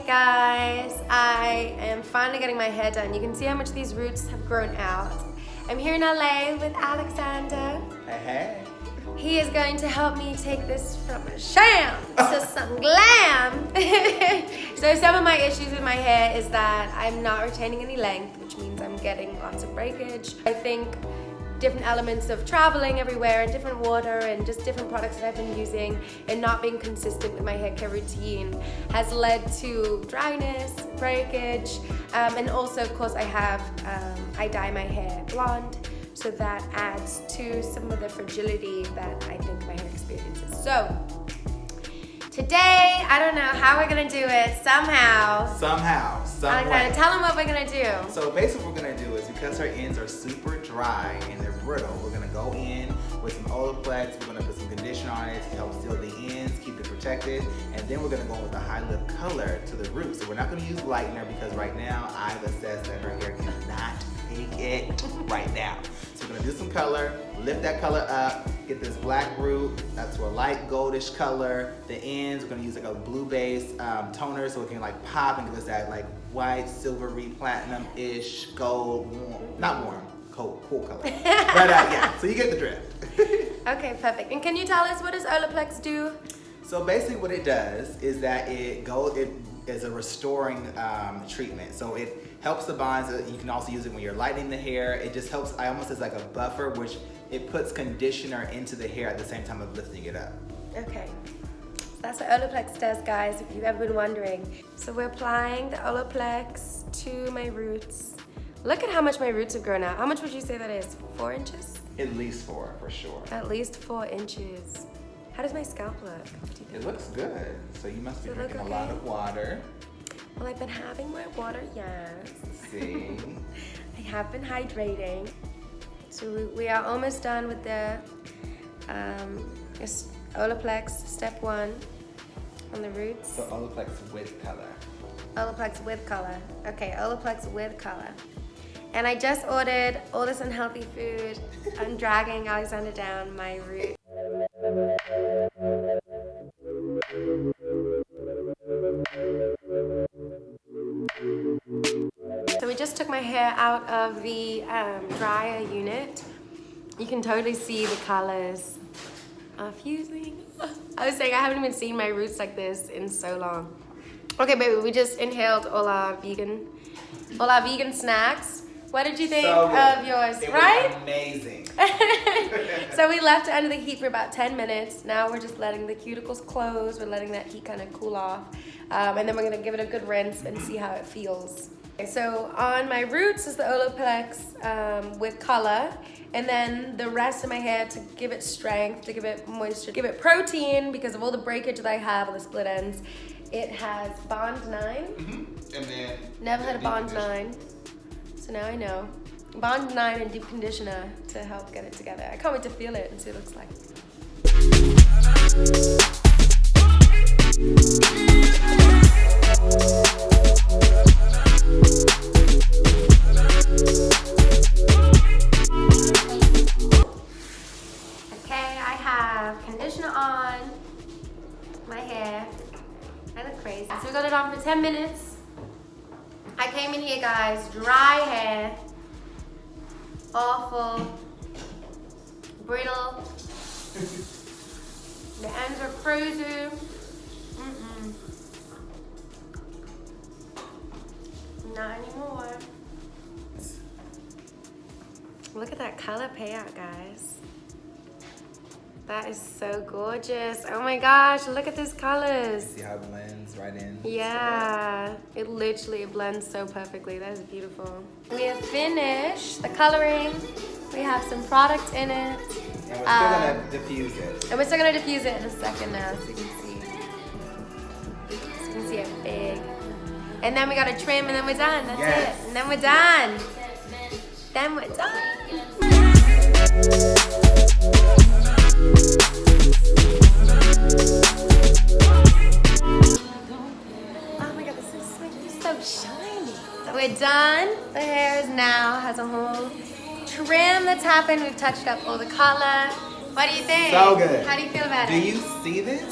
guys, I am finally getting my hair done. You can see how much these roots have grown out. I'm here in LA with Alexander. Hey. He is going to help me take this from a sham to some glam. So some of my issues with my hair is that I'm not retaining any length, which means I'm getting lots of breakage. I think different elements of traveling everywhere and different water and just different products that I've been using and not being consistent with my hair care routine has led to dryness, breakage, and also of course I dye my hair blonde, so that adds to some of the fragility that I think my hair experiences. So today, I don't know how we're gonna do it, somehow. Someway. Tell them what we're gonna do. So basically what we're gonna do is, because our ends are super dry and they're brittle, we're gonna go in with some Olaplex, we're gonna put some conditioner on it to help seal the ends, keep it protected, and then we're gonna go in with a high lift color to the roots. So we're not gonna use lightener because right now I've assessed that her hair cannot take it right now. So we're gonna do some color, lift that color up, get this black root to a light goldish color. The ends, we're gonna use like a blue base toner so it can like pop and give us that like white, silvery, platinum-ish, gold, cool color. But yeah, so you get the drift. Okay, perfect. And can you tell us, what does Olaplex do? So basically what it does is that it is a restoring treatment. So it helps the bonds. You can also use it when you're lightening the hair. It just helps, almost as like a buffer, which it puts conditioner into the hair at the same time of lifting it up. Okay, so that's what Olaplex does, guys, if you've ever been wondering. So we're applying the Olaplex to my roots. Look at how much my roots have grown out. How much would you say that is? 4 inches? At least 4, for sure. At least 4 inches. How does my scalp look? It looks good. So you must be drinking a lot of water. Well, I've been having my water, yes. See? I have been hydrating. So we are almost done with the Olaplex step 1 on the roots. So Olaplex with color. Olaplex with color. Okay, Olaplex with color. And I just ordered all this unhealthy food. I'm dragging Alexander down my route. So we just took my hair out of the dryer unit. You can totally see the colors are fusing. I was saying I haven't even seen my roots like this in so long. Okay, baby, we just inhaled all our vegan snacks. What did you think of yours? It right? was amazing. So we left it under the heat for about 10 minutes. Now we're just letting the cuticles close. We're letting that heat kind of cool off. And then we're gonna give it a good rinse and see how it feels. Okay, so on my roots is the Olaplex with color. And then the rest of my hair, to give it strength, to give it moisture, give it protein because of all the breakage that I have on the split ends. It has Bond 9. Mm-hmm. And then never had a Bond 9. So now I know. Bond 9 and deep conditioner to help get it together. I can't wait to feel it and see what it looks like. Okay, I have conditioner on my hair. I look crazy. So we got it on for 10 minutes. I came in here, guys, dry hair, awful, brittle, the ends are frozen, not anymore. Look at that color payout, guys. That is so gorgeous. Oh my gosh, look at these colors. See how it blends right in? Yeah, it literally blends so perfectly. That is beautiful. We have finished the coloring. We have some product in it. And we're still gonna diffuse it. And we're still gonna diffuse it in a second now, so you can see. So you can see it big. And then we gotta trim and then we're done. That's it. And then we're done. Then we're done. Oh my god, this is so shiny. So we're done. The hair is now has a whole trim that's happened. We've touched up all the color. What do you think? So good. How do you feel about it? Do you see this?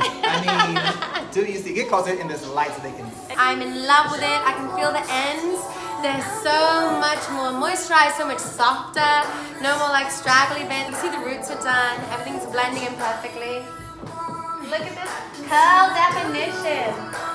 I mean, Do you see? Get closer in this light so they can see. I'm in love with it. I can feel the ends. They're so much more moisturized, so much softer. No more like straggly bits. You see the roots are done. Everything's blending in perfectly. Look at this curl definition.